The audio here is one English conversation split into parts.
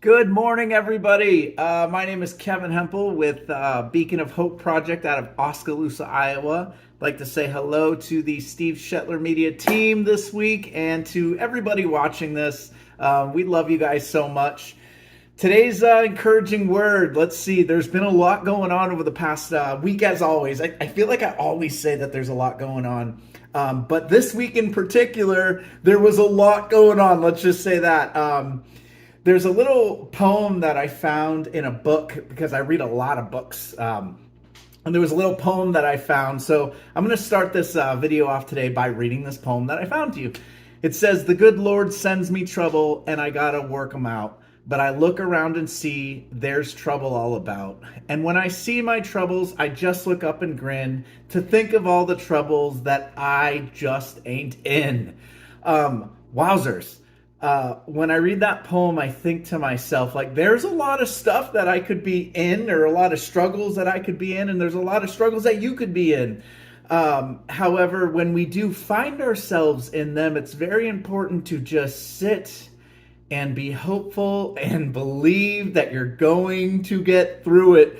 Good morning, everybody. My name is Keven Hempel with Beacon of Hope Project out of Oskaloosa, Iowa. I'd like to say hello to the Steve Shetler Media team this week and to everybody watching this. We love you guys so much. Today's encouraging word. Let's see. There's been a lot going on over the past week, as always. I feel like I always say that there's a lot going on. But this week in particular, there was a lot going on. Let's just say that. There's a little poem that I found in a book because I read a lot of books. And there was a little poem that I found. So I'm going to start this video off today by reading this poem that I found to you. It says, "The good Lord sends me trouble and I got to work 'em out. But I look around and see there's trouble all about. And when I see my troubles, I just look up and grin to think of all the troubles that I just ain't in." Wowzers. When I read that poem, I think to myself, like, there's a lot of stuff that I could be in, or a lot of struggles that I could be in, and there's a lot of struggles that you could be in. However, when we do find ourselves in them, it's very important to just sit and be hopeful and believe that you're going to get through it,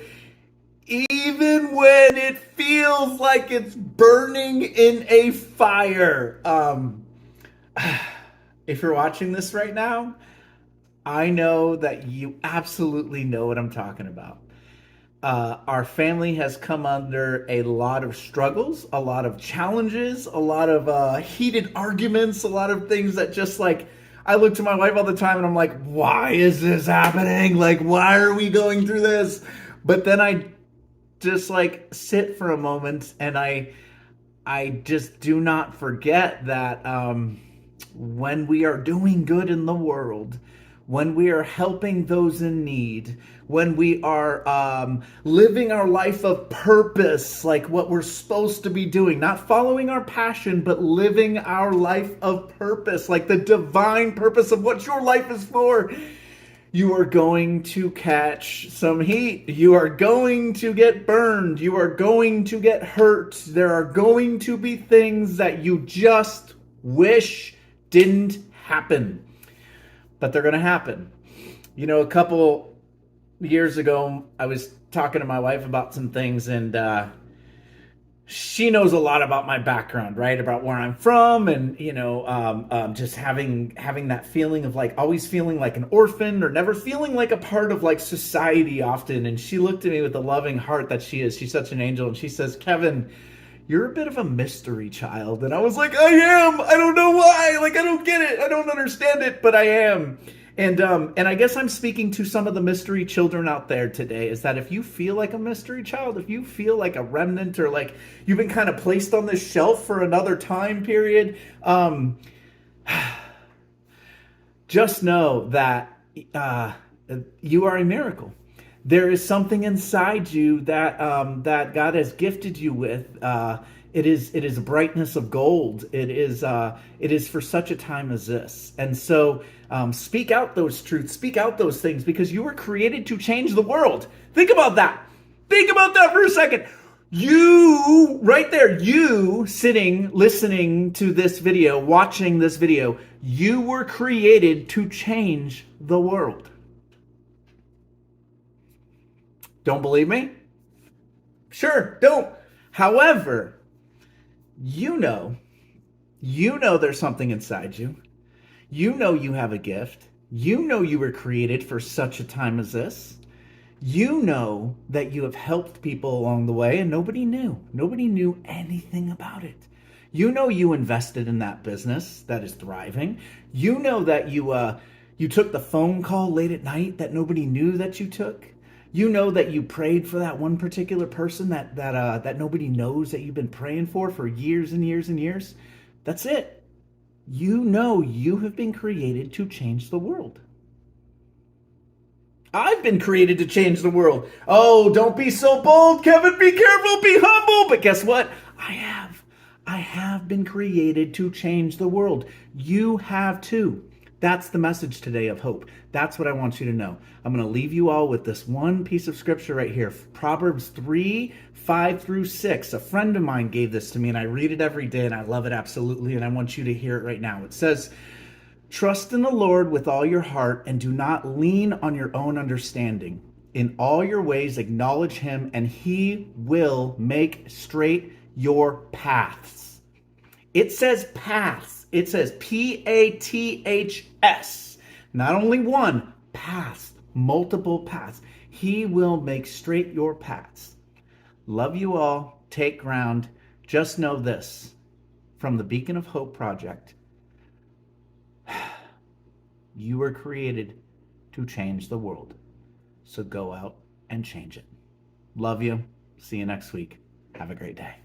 even when it feels like it's burning in a fire. If you're watching this right now, I know that you absolutely know what I'm talking about. Our family has come under a lot of struggles, a lot of challenges, a lot of heated arguments, a lot of things that just like, I look to my wife all the time and I'm like, why is this happening? Like, why are we going through this? But then I just like sit for a moment and I just do not forget that when we are doing good in the world, when we are helping those in need, when we are living our life of purpose, like what we're supposed to be doing, not following our passion, but living our life of purpose, like the divine purpose of what your life is for, you are going to catch some heat. You are going to get burned. You are going to get hurt. There are going to be things that you just wish didn't happen, but they're going to happen. You know, a couple years ago, I was talking to my wife about some things, and she knows a lot about my background, right? About where I'm from, and you know, just having that feeling of like always feeling like an orphan or never feeling like a part of like society often. And she looked at me with the loving heart that she is. She's such an angel, and she says, "Keven, you're a bit of a mystery child." And I was like, I am. I don't know why. Like, I don't get it. I don't understand it, but I am. And I guess I'm speaking to some of the mystery children out there today, is that if you feel like a mystery child, if you feel like a remnant, or like you've been kind of placed on this shelf for another time period, just know that you are a miracle. There is something inside you that that God has gifted you with. It is a brightness of gold. It is for such a time as this. And so speak out those truths. Speak out those things, because you were created to change the world. Think about that. Think about that for a second. You, right there, you sitting, listening to this video, watching this video, you were created to change the world. Don't believe me? Sure, don't. However, you know there's something inside you. You know you have a gift. You know you were created for such a time as this. You know that you have helped people along the way, and nobody knew. Nobody knew anything about it. You know you invested in that business that is thriving. You know that you took the phone call late at night that nobody knew that you took. You know that you prayed for that one particular person that nobody knows that you've been praying for years and years and years. That's it. You know you have been created to change the world. I've been created to change the world. Oh, don't be so bold, Keven. Be careful, be humble. But guess what? I have been created to change the world. You have too. That's the message today of hope. That's what I want you to know. I'm going to leave you all with this one piece of scripture right here. Proverbs 3:5-6. A friend of mine gave this to me, and I read it every day, and I love it absolutely, and I want you to hear it right now. It says, Trust in the Lord with all your heart and do not lean on your own understanding. In all your ways, acknowledge him, and he will make straight your paths. It says paths. It says paths. Not only one, paths, multiple paths. He will make straight your paths. Love you all. Take ground. Just know this from the Beacon of Hope Project. You were created to change the world. So go out and change it. Love you. See you next week. Have a great day.